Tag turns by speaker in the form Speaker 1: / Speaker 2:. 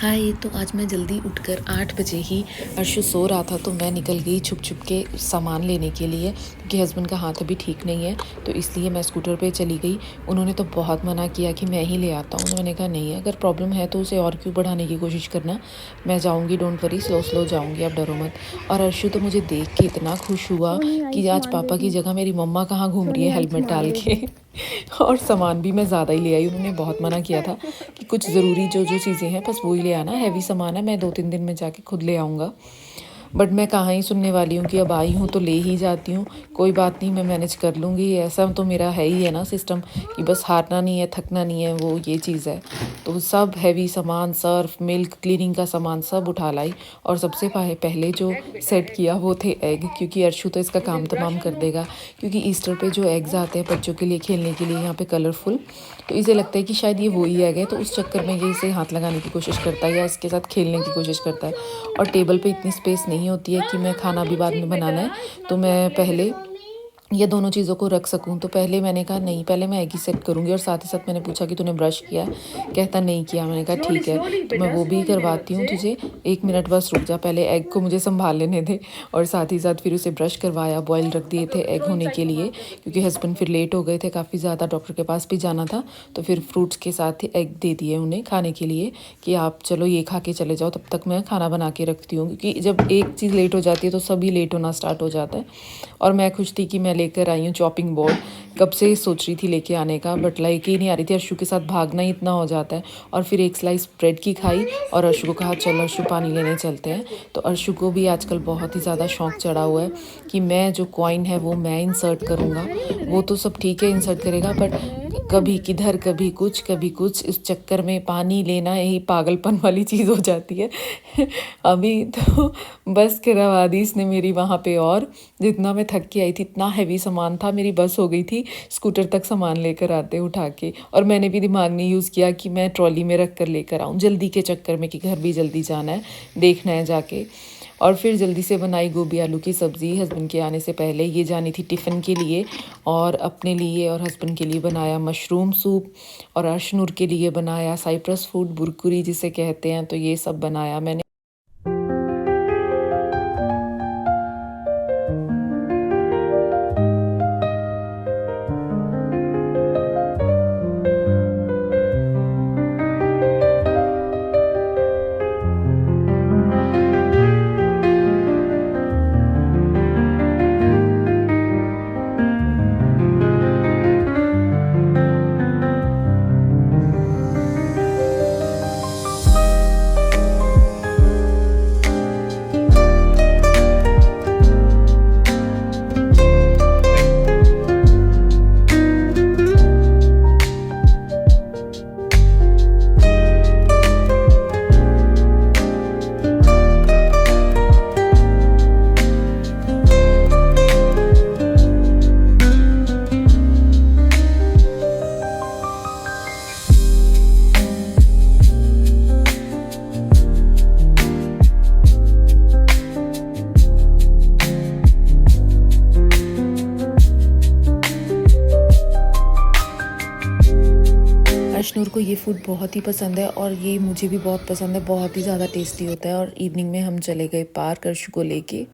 Speaker 1: हाय। तो आज मैं जल्दी उठकर 8 बजे ही अर्शु सो रहा था तो मैं निकल गई छुप छुप के सामान लेने के लिए, क्योंकि हस्बैंड का हाथ अभी ठीक नहीं है। तो इसलिए मैं स्कूटर पे चली गई। उन्होंने तो बहुत मना किया कि मैं ही ले आता हूँ। मैंने कहा नहीं, अगर प्रॉब्लम है तो उसे और क्यों बढ़ाने की कोशिश करना, मैं जाऊँगी, डोंट वरी, स्लो स्लो जाऊँगी, आप डरो मत। और अर्शु तो मुझे देख के इतना खुश हुआ
Speaker 2: सोनी आई
Speaker 1: कि आज
Speaker 2: सामान
Speaker 1: पापा की
Speaker 2: लेके।
Speaker 1: जगह मेरी मम्मा कहाँ घूम रही
Speaker 2: सोनी
Speaker 1: है
Speaker 2: आई
Speaker 1: हेलमेट
Speaker 2: सामान
Speaker 1: डाल के।
Speaker 2: लेके।
Speaker 1: और सामान भी मैं ज़्यादा ही ले आई। उन्होंने बहुत मना किया था कि कुछ ज़रूरी जो जो चीज़ें हैं बस वो ही ले आना, हैवी सामान है मैं 2-3 दिन में जाके खुद ले आऊँगा। बट मैं कहाँ ही सुनने वाली हूँ कि अब आई हूँ तो ले ही जाती हूँ। कोई बात नहीं, मैं मैनेज कर लूँगी। ऐसा तो मेरा है ही है ना सिस्टम कि बस हारना नहीं है, थकना नहीं है, वो ये चीज़ है। तो सब हैवी सामान, सर्फ, मिल्क, क्लीनिंग का सामान सब उठा लाई। और सबसे पहले जो सेट किया वो थे एग, क्योंकि अर्शु तो इसका काम तमाम कर देगा। क्योंकि ईस्टर पे जो एग्स आते हैं बच्चों के लिए खेलने के लिए यहाँ पे कलरफुल, तो इसे लगता है कि शायद ये वही एग है, तो उस चक्कर में ये इसे हाथ लगाने की कोशिश करता है या इसके साथ खेलने की कोशिश करता है। और टेबल पे इतनी स्पेस नहीं होती है कि मैं खाना भी बाद में बनाना है, तो मैं पहले ये दोनों चीज़ों को रख सकूं। तो पहले मैंने कहा नहीं, पहले मैं एग ही सेट करूंगी। और साथ ही साथ मैंने पूछा कि तूने ब्रश किया? कहता नहीं किया। मैंने कहा ठीक है, तो मैं वो भी करवाती हूँ तुझे, 1 मिनट बस रुक जा, पहले एग को मुझे संभाल लेने दे। और साथ ही साथ फिर उसे ब्रश करवाया, बॉयल रख दिए थे एग होने के लिए, क्योंकि हस्बैंड फिर लेट हो गए थे काफ़ी ज़्यादा, डॉक्टर के पास भी जाना था। तो फिर फ्रूट्स के साथ ही एग दे दिए उन्हें खाने के लिए कि आप चलो ये खा के चले जाओ, तब तक मैं खाना बना के रखती हूँ। क्योंकि जब एक चीज़ लेट हो जाती है तो सभी लेट होना स्टार्ट हो जाता है। और मैं खुश थी कि मैं लेकर आई हूँ चॉपिंग बोर्ड। कब से सोच रही थी लेके आने का, बट लेके ही नहीं आ रही थी। अर्शु के साथ भागना ही इतना हो जाता है। और फिर एक स्लाइस ब्रेड की खाई और अर्शु को कहा चलो अर्शु पानी लेने चलते हैं। तो अर्शु को भी आजकल बहुत ही ज़्यादा शौक चढ़ा हुआ है कि मैं जो कॉइन है वो मैं इंसर्ट करूँगा। वो तो सब ठीक है इंसर्ट करेगा, बट कभी किधर कभी कुछ इस चक्कर में पानी लेना यही पागलपन वाली चीज़ हो जाती है। अभी तो बस करवा दी इसने मेरी वहाँ पे। और जितना मैं थक के आई थी, इतना हैवी सामान था, मेरी बस हो गई थी स्कूटर तक सामान लेकर आते उठा के। और मैंने भी दिमाग नहीं यूज़ किया कि मैं ट्रॉली में रख कर लेकर आऊँ, जल्दी के चक्कर में कि घर भी जल्दी जाना है, देखना है जाके। और फिर जल्दी से बनाई गोभी आलू की सब्ज़ी हस्बैंड के आने से पहले। ये जानी थी टिफ़िन के लिए, और अपने लिए और हस्बैंड के लिए बनाया मशरूम सूप। और अर्शनूर के लिए बनाया साइप्रस फूड, बुरकुरी जिसे कहते हैं। तो ये सब बनाया मैंने। अर्शनूर को ये फूड बहुत ही पसंद है और ये मुझे भी बहुत पसंद है, बहुत ही ज़्यादा टेस्टी होता है। और इवनिंग में हम चले गए पार्क अर्शु को लेके।